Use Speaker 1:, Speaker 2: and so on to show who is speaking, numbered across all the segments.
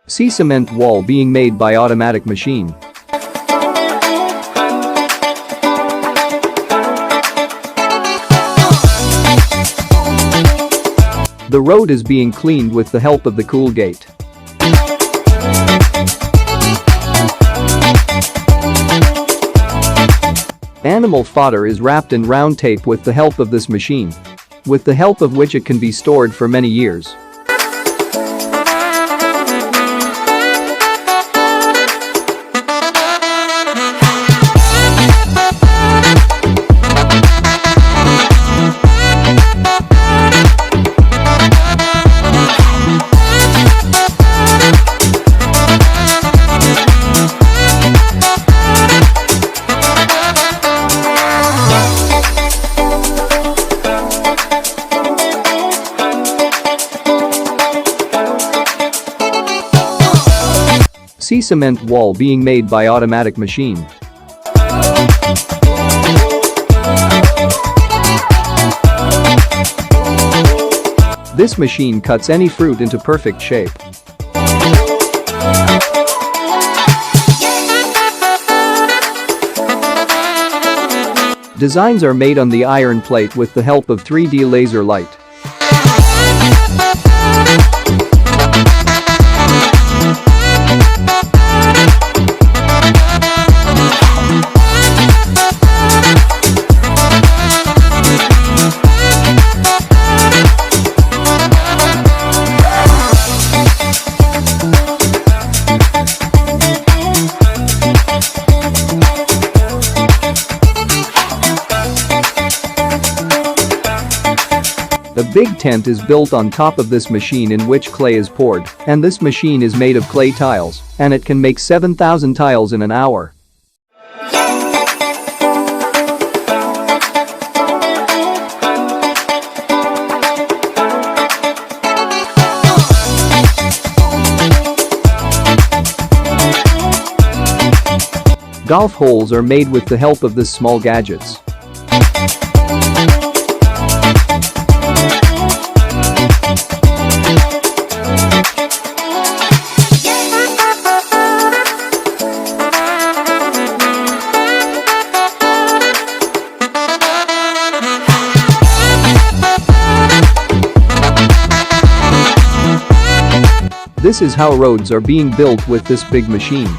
Speaker 1: See cement wall being made by automatic machine. The road is being cleaned with the help of the cool gate. Animal fodder is wrapped in round tape with the help of this machine, with the help of which it can be stored for many years. See cement wall being made by automatic machine. This machine cuts any fruit into perfect shape. Designs are made on the iron plate with the help of 3D laser light. A big tent is built on top of this machine in which clay is poured, and this machine is made of clay tiles, and it can make 7,000 tiles in an hour. Golf holes are made with the help of this small gadgets. This is how roads are being built with this big machine.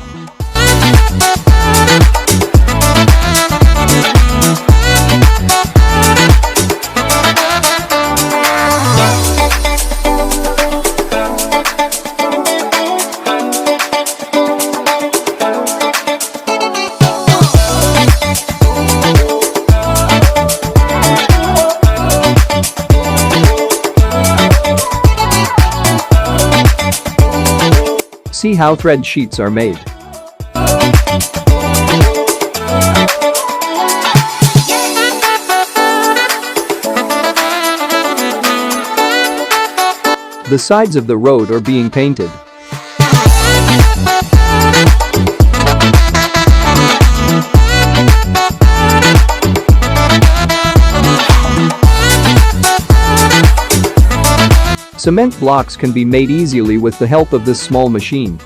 Speaker 1: See how thread sheets are made. The sides of the road are being painted. Cement blocks can be made easily with the help of this small machine.